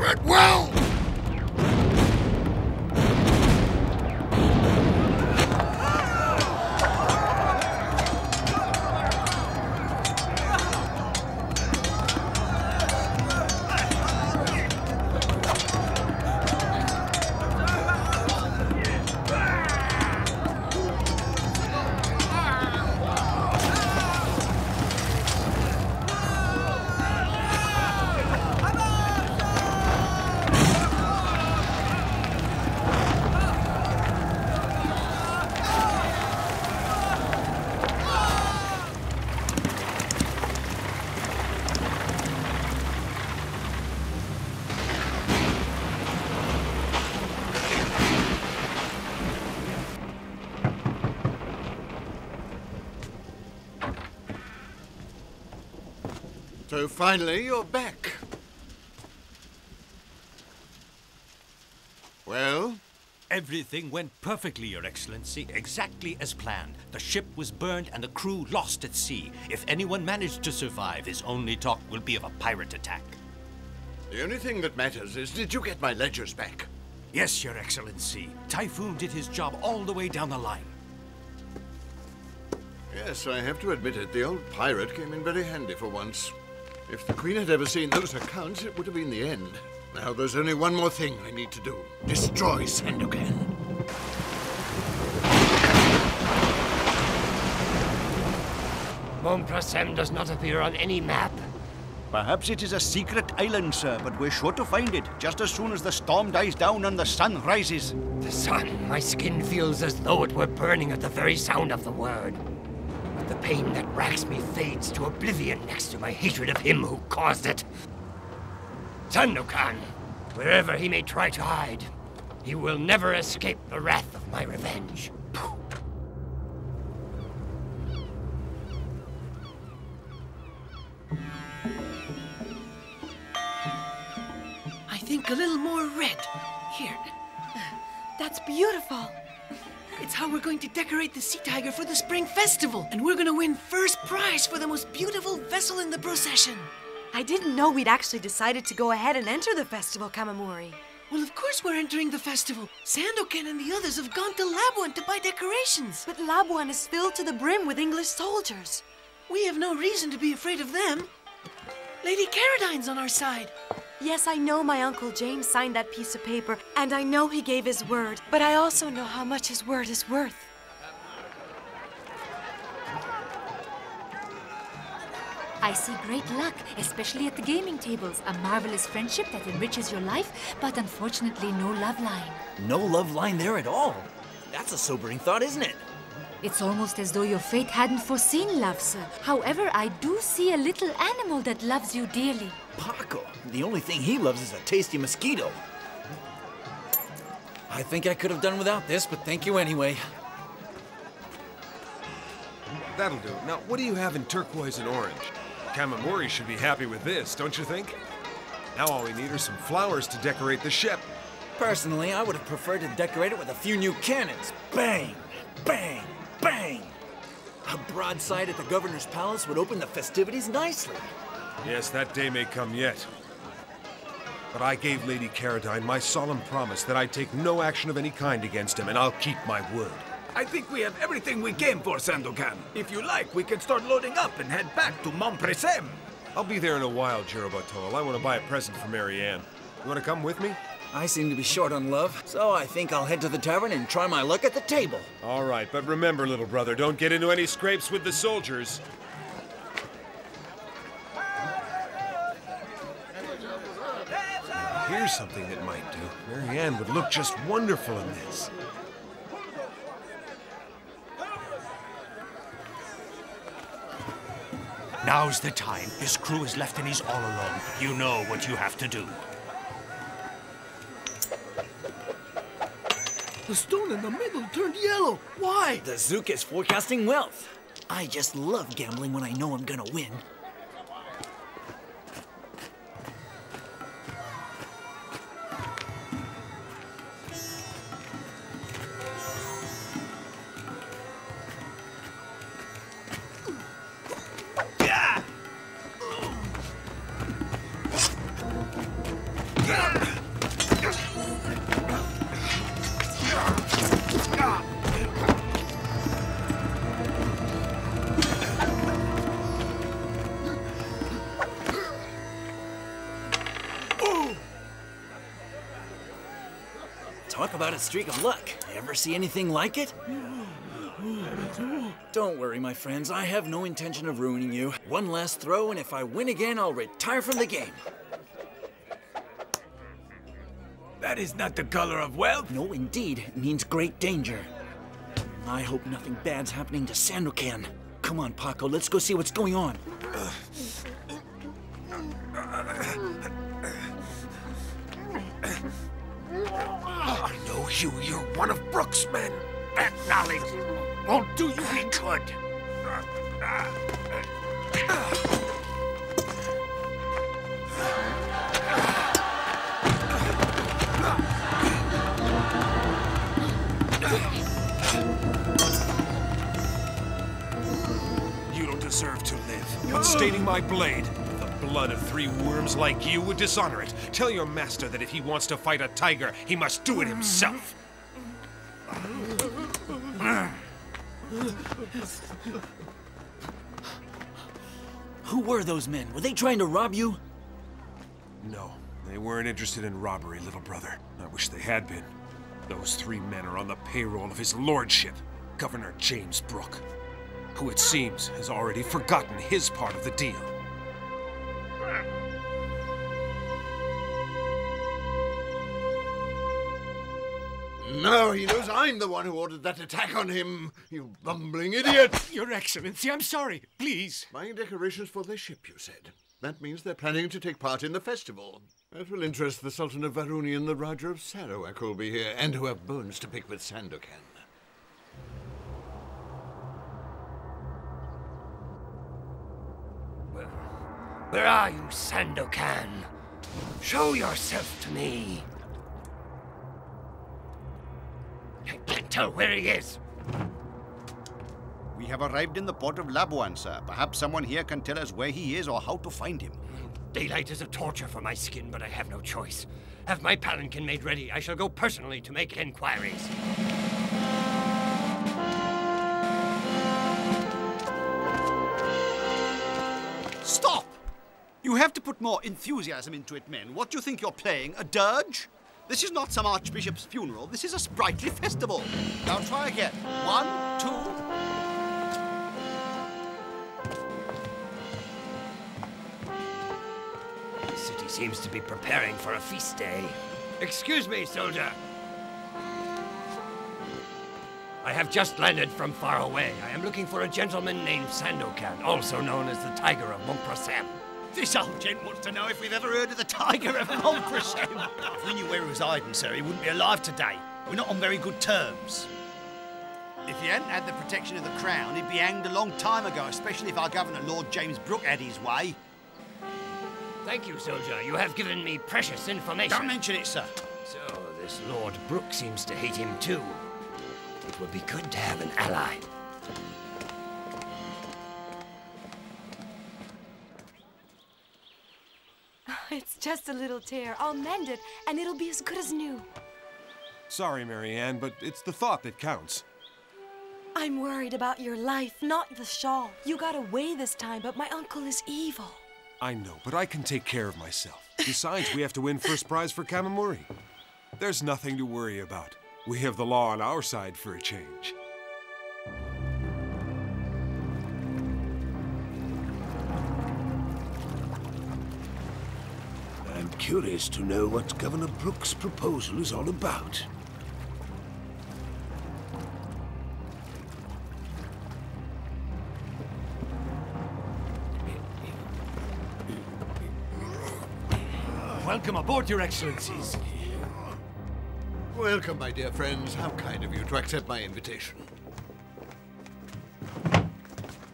secret well! So finally, you're back. Well? Everything went perfectly, Your Excellency, exactly as planned. The ship was burned and the crew lost at sea. If anyone managed to survive, his only talk will be of a pirate attack. The only thing that matters is, did you get my ledgers back? Yes, Your Excellency. Typhoon did his job all the way down the line. Yes, I have to admit it. The old pirate came in very handy for once. If the Queen had ever seen those accounts, it would have been the end. Now there's only one more thing I need to do. Destroy Sandokan. Mont Prasem does not appear on any map. Perhaps it is a secret island, sir, but we're sure to find it, just as soon as the storm dies down and the sun rises. The sun, my skin feels as though it were burning at the very sound of the word. But the pain that racks me fades to oblivion next to my hatred of him who caused it. Sandokan, wherever he may try to hide, he will never escape the wrath of my revenge. I think a little more red. Here. That's beautiful. It's how we're going to decorate the Sea Tiger for the Spring Festival. And we're gonna win first prize for the most beautiful vessel in the procession. I didn't know we'd actually decided to go ahead and enter the festival, Kamamori. Well, of course we're entering the festival. Sandokan and the others have gone to Labuan to buy decorations. But Labuan is filled to the brim with English soldiers. We have no reason to be afraid of them. Lady Caradine's on our side. Yes, I know my Uncle James signed that piece of paper, and I know he gave his word, but I also know how much his word is worth. I see great luck, especially at the gaming tables. A marvelous friendship that enriches your life, but unfortunately no love line. No love line there at all. That's a sobering thought, isn't it? It's almost as though your fate hadn't foreseen love, sir. However, I do see a little animal that loves you dearly. Paco, the only thing he loves is a tasty mosquito. I think I could have done without this, but thank you anyway. That'll do. Now, what do you have in turquoise and orange? Kamamori should be happy with this, don't you think? Now all we need are some flowers to decorate the ship. Personally, I would have preferred to decorate it with a few new cannons. Bang! Bang! Bang! A broadside at the governor's palace would open the festivities nicely. Yes, that day may come yet. But I gave Lady Caradine my solemn promise that I'd take no action of any kind against him, and I'll keep my word. I think we have everything we came for, Sandokan. If you like, we can start loading up and head back to Mont Prasem. I'll be there in a while, Jirobatol. I want to buy a present for Marian. You want to come with me? I seem to be short on love, so I think I'll head to the tavern and try my luck at the table. All right, but remember, little brother, don't get into any scrapes with the soldiers. Here's something that might do. Marian would look just wonderful in this. Now's the time. His crew is left and he's all alone. You know what you have to do. The stone in the middle turned yellow. Why? The Zook is forecasting wealth. I just love gambling when I know I'm gonna win. Talk about a streak of luck. Ever see anything like it? Don't worry, my friends. I have no intention of ruining you. One last throw, and if I win again, I'll retire from the game. That is not the color of wealth. No, indeed. It means great danger. I hope nothing bad's happening to Sandokan. Come on, Paco. Let's go see what's going on. I know you. You're one of Brooke's men. That knowledge won't do you any good. You don't deserve to live. But staining my blade, the blood of 3 worms like you would dishonor it. Tell your master that if he wants to fight a tiger, he must do it himself. Who were those men? Were they trying to rob you? No, they weren't interested in robbery, little brother. I wish they had been. Those 3 men are on the payroll of his lordship, Governor James Brooke, who it seems has already forgotten his part of the deal. Now he knows I'm the one who ordered that attack on him, you bumbling idiot! Your Excellency, I'm sorry. Please. Buying decorations for their ship, you said. That means they're planning to take part in the festival. That will interest the Sultan of Varuni and the Raja of Sarawak who'll be here, and who have bones to pick with Sandokan. Where are you, Sandokan? Show yourself to me. I can't tell where he is. We have arrived in the port of Labuan, sir. Perhaps someone here can tell us where he is or how to find him. Daylight is a torture for my skin, but I have no choice. Have my palanquin made ready. I shall go personally to make inquiries. Stop! You have to put more enthusiasm into it, men. What do you think you're playing? A dirge? This is not some archbishop's funeral. This is a sprightly festival. Now try again. 1, 2... The city seems to be preparing for a feast day. Excuse me, soldier. I have just landed from far away. I am looking for a gentleman named Sandokan, also known as the Tiger of Montprasem. This old gent wants to know if we've ever heard of the Tiger of Montprasem. If we knew where he was hiding, sir, he wouldn't be alive today. We're not on very good terms. If he hadn't had the protection of the Crown, he'd be hanged a long time ago, especially if our Governor, Lord James Brooke, had his way. Thank you, soldier. You have given me precious information. Don't mention it, sir. So, this Lord Brooke seems to hate him too. It would be good to have an ally. It's just a little tear. I'll mend it, and it'll be as good as new. Sorry, Marian, but it's the thought that counts. I'm worried about your life, not the shawl. You got away this time, but my uncle is evil. I know, but I can take care of myself. Besides, we have to win first prize for Kamamori. There's nothing to worry about. We have the law on our side for a change. I'm curious to know what Governor Brooke's proposal is all about. Welcome aboard, Your Excellencies. Welcome, my dear friends. How kind of you to accept my invitation.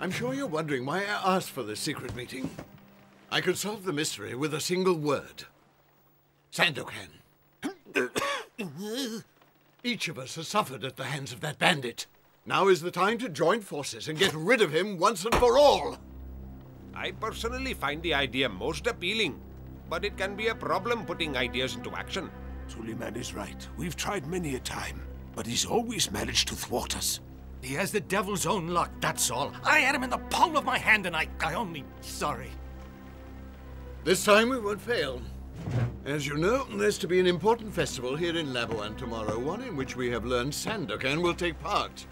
I'm sure you're wondering why I asked for this secret meeting. I could solve the mystery with a single word. Sandokan. Each of us has suffered at the hands of that bandit. Now is the time to join forces and get rid of him once and for all. I personally find the idea most appealing, but it can be a problem putting ideas into action. Suleiman is right. We've tried many a time, but he's always managed to thwart us. He has the devil's own luck, that's all. I had him in the palm of my hand and I only... sorry. This time we won't fail. As you know, there's to be an important festival here in Labuan tomorrow, one in which we have learned Sandokan will take part.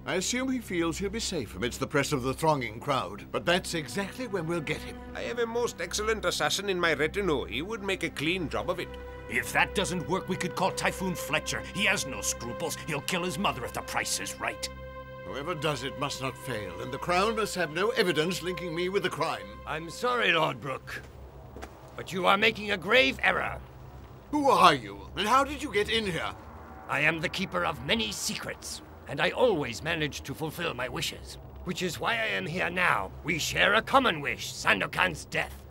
I assume he feels he'll be safe amidst the press of the thronging crowd, but that's exactly when we'll get him. I have a most excellent assassin in my retinue. He would make a clean job of it. If that doesn't work, we could call Typhoon Fletcher. He has no scruples. He'll kill his mother if the price is right. Whoever does it must not fail, and the Crown must have no evidence linking me with the crime. I'm sorry, Lord Brooke, but you are making a grave error. Who are you, and how did you get in here? I am the keeper of many secrets, and I always manage to fulfill my wishes, which is why I am here now. We share a common wish, Sandokan's death.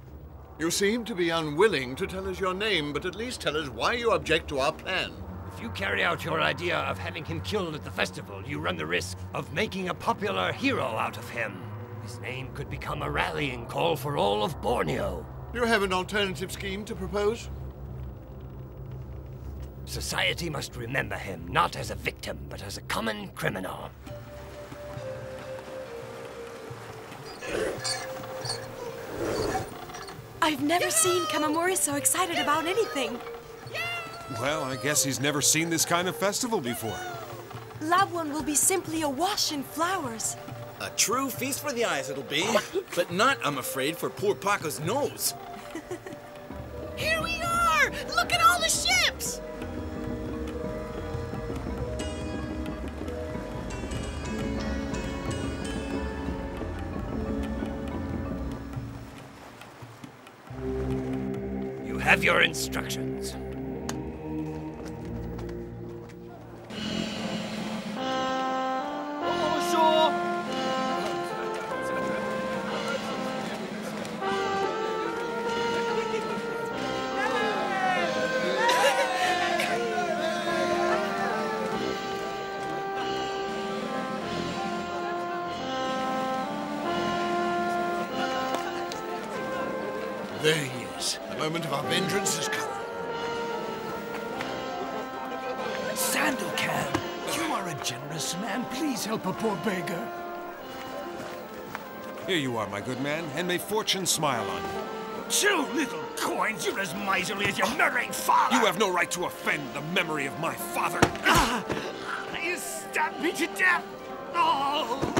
You seem to be unwilling to tell us your name, but at least tell us why you object to our plan. If you carry out your idea of having him killed at the festival, you run the risk of making a popular hero out of him. His name could become a rallying call for all of Borneo. Do you have an alternative scheme to propose? Society must remember him not as a victim, but as a common criminal. I've never seen Kamamori so excited about anything. Well, I guess he's never seen this kind of festival before. Labuan will be simply awash in flowers. A true feast for the eyes it'll be, but not, I'm afraid, for poor Paco's nose. Here we are! Look at all the ships! You have your instructions. There he is. The moment of our vengeance has come. Sandokan, you are a generous man. Please help a poor beggar. Here you are, my good man, and may fortune smile on you. 2 little coins, you're as miserly as your murdering father! You have no right to offend the memory of my father. You stabbed me to death! Oh!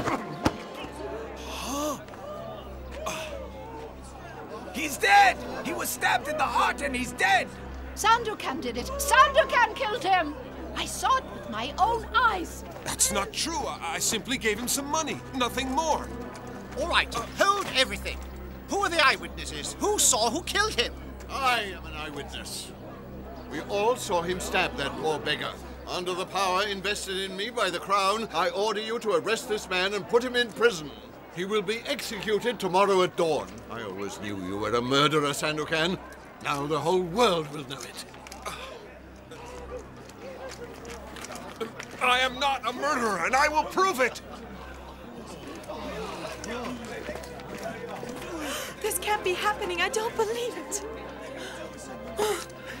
He's dead! He was stabbed in the heart and he's dead! Sandokan did it! Sandokan killed him! I saw it with my own eyes! That's not true. I simply gave him some money, nothing more. All right, hold everything. Who are the eyewitnesses? Who saw who killed him? I am an eyewitness. We all saw him stab that poor beggar. Under the power invested in me by the Crown, I order you to arrest this man and put him in prison. He will be executed tomorrow at dawn. I always knew you were a murderer, Sandokan. Now the whole world will know it. I am not a murderer, and I will prove it! This can't be happening. I don't believe it.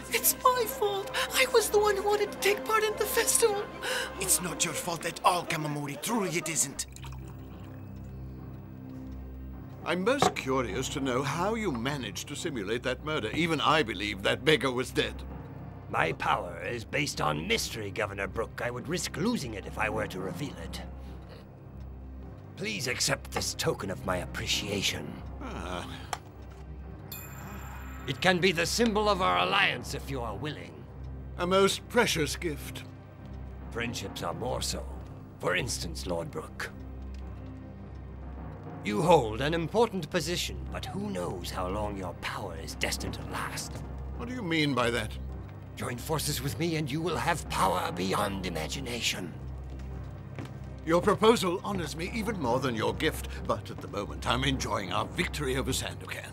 It's my fault. I was the one who wanted to take part in the festival. It's not your fault at all, Kamamori. Truly it isn't. I'm most curious to know how you managed to simulate that murder. Even I believe that beggar was dead. My power is based on mystery, Governor Brooke. I would risk losing it if I were to reveal it. Please accept this token of my appreciation. It can be the symbol of our alliance if you are willing. A most precious gift. Friendships are more so. For instance, Lord Brooke. You hold an important position, but who knows how long your power is destined to last. What do you mean by that? Join forces with me and you will have power beyond imagination. Your proposal honors me even more than your gift, but at the moment I'm enjoying our victory over Sandokan.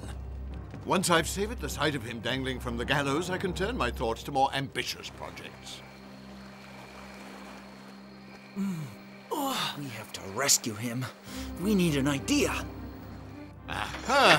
Once I've savored the sight of him dangling from the gallows, I can turn my thoughts to more ambitious projects. We have to rescue him. We need an idea. Aha!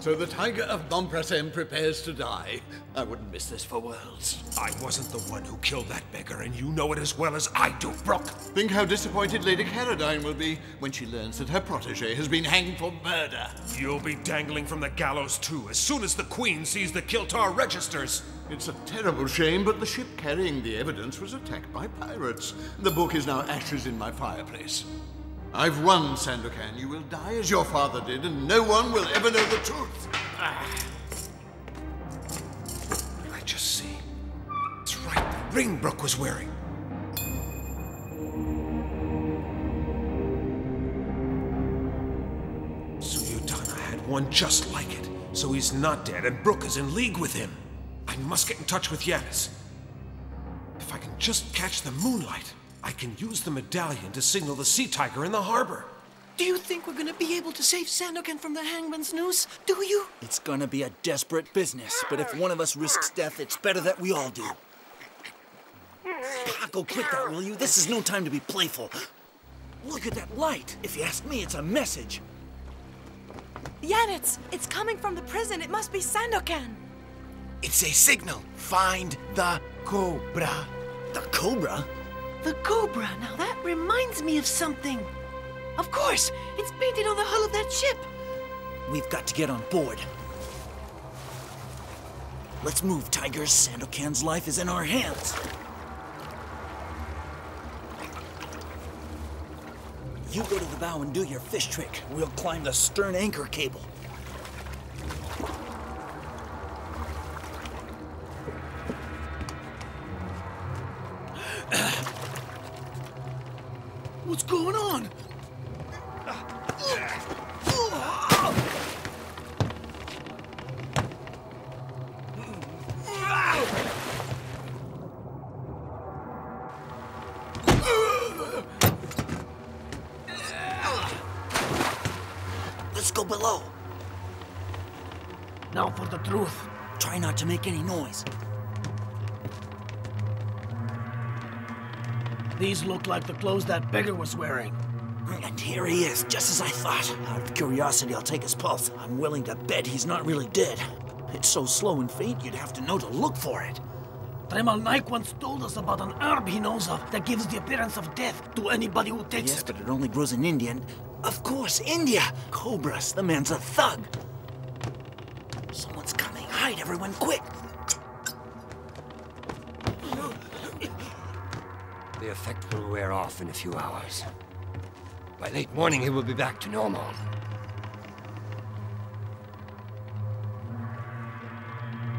So the Tiger of Momprasem prepares to die. I wouldn't miss this for worlds. I wasn't the one who killed that beggar, and you know it as well as I do, Brooke. Think how disappointed Lady Caradine will be when she learns that her protege has been hanged for murder. You'll be dangling from the gallows too, as soon as the Queen sees the Kiltar registers. It's a terrible shame, but the ship carrying the evidence was attacked by pirates. The book is now ashes in my fireplace. I've won, Sandokan. You will die as your father did, and no one will ever know the truth. I just see. It's right, the ring Brooke was wearing. Suyudana had one just like it, so he's not dead, and Brooke is in league with him. I must get in touch with Yanis. If I can just catch the moonlight, I can use the medallion to signal the sea tiger in the harbor. Do you think we're gonna be able to save Sandokan from the hangman's noose? Do you? It's gonna be a desperate business, but if one of us risks death, it's better that we all do. Go quit that, will you? This is no time to be playful. Look at that light. If you ask me, it's a message. Yanitz, it's coming from the prison. It must be Sandokan. It's a signal. Find the cobra. The cobra? The cobra. Now that reminds me of something. Of course, it's painted on the hull of that ship. We've got to get on board. Let's move, Tigers. Sandokan's life is in our hands. You go to the bow and do your fish trick. We'll climb the stern anchor cable. What's going on? Let's go below. Now for the truth. Try not to make any noise. These look like the clothes that beggar was wearing. And here he is, just as I thought. Out of curiosity, I'll take his pulse. I'm willing to bet he's not really dead. It's so slow and faint, you'd have to know to look for it. Tremal Naik once told us about an herb he knows of that gives the appearance of death to anybody who takes it. Yes, but it only grows in India, and of course, India! Cobras, the man's a thug. Someone's coming. Hide, everyone, quick! The effect will wear off in a few hours. By late morning, he will be back to normal.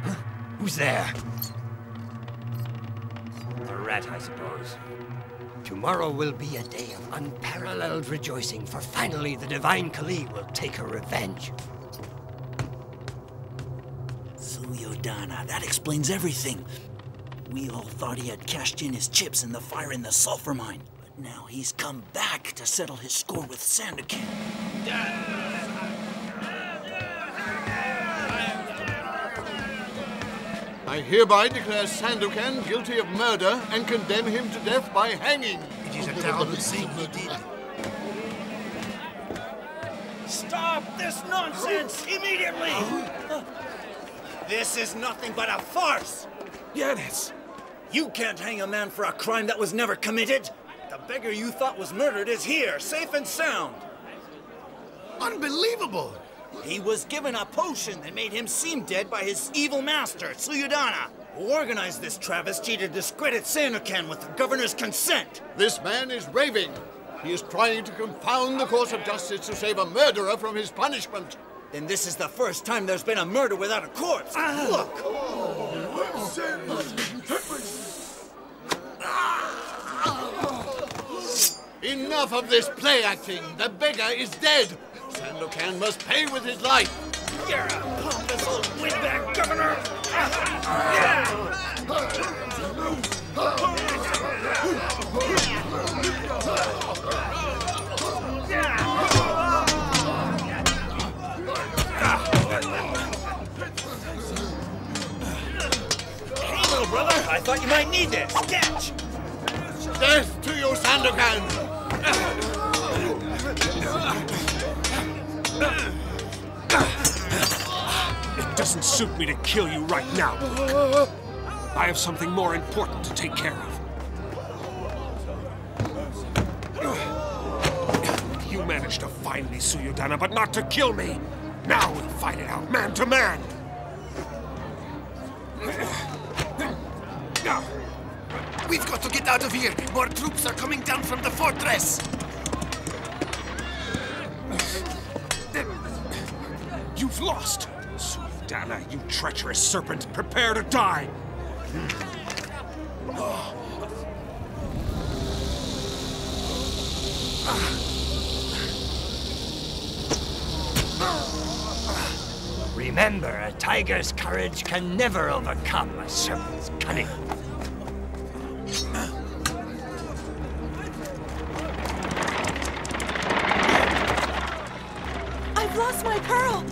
Huh? Who's there? A rat, I suppose. Tomorrow will be a day of unparalleled rejoicing, for finally the Divine Kali will take her revenge. Suyudana, that explains everything. We all thought he had cashed in his chips in the fire in the sulfur mine. But now he's come back to settle his score with Sandokan. I hereby declare Sandokan guilty of murder and condemn him to death by hanging. It is a terrible thing he did. Stop this nonsense immediately! This is nothing but a farce! Yanis! You can't hang a man for a crime that was never committed! The beggar you thought was murdered is here, safe and sound! Unbelievable! He was given a potion that made him seem dead by his evil master, Suyudana, who organized this travesty to discredit Sandokan with the governor's consent. This man is raving. He is trying to confound the course of justice to save a murderer from his punishment. Then this is the first time there's been a murder without a corpse. Look! Enough of this play acting. The beggar is dead. Sandokan must pay with his life. You're a pompous old windbag, Governor! Hey, little brother, I thought you might need this. Catch! Death to you, Sandokan! It doesn't suit me to kill you right now, Brooke. I have something more important to take care of. You managed to find me, Suyodana, but not to kill me. Now we'll fight it out, man to man. We've got to get out of here. More troops are coming down from the fortress. You've lost. Suyodana, you treacherous serpent. Prepare to die. Remember, a tiger's courage can never overcome a serpent's cunning. I've lost my pearl!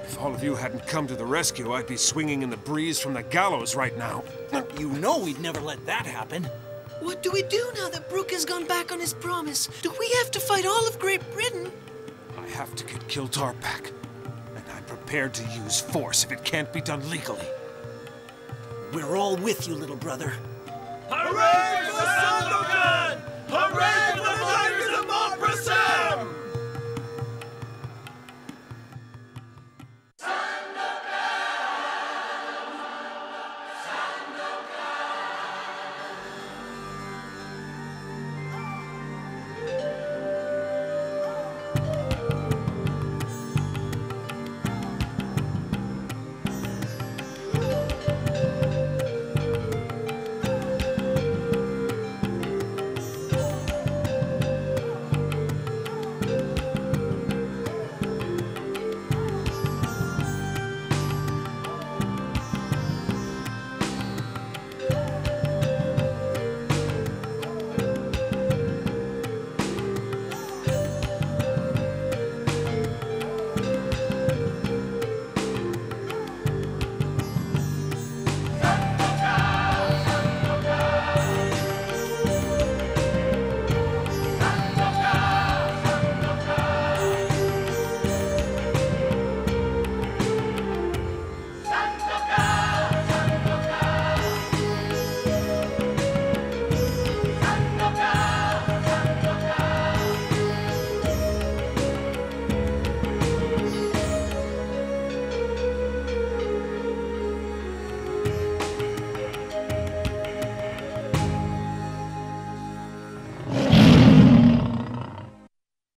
If all of you hadn't come to the rescue, I'd be swinging in the breeze from the gallows right now. You know we'd never let that happen. What do we do now that Brooke has gone back on his promise? Do we have to fight all of Great Britain? I have to get Kiltar back. And I'm prepared to use force if it can't be done legally. We're all with you, little brother. Hooray for Sandokan!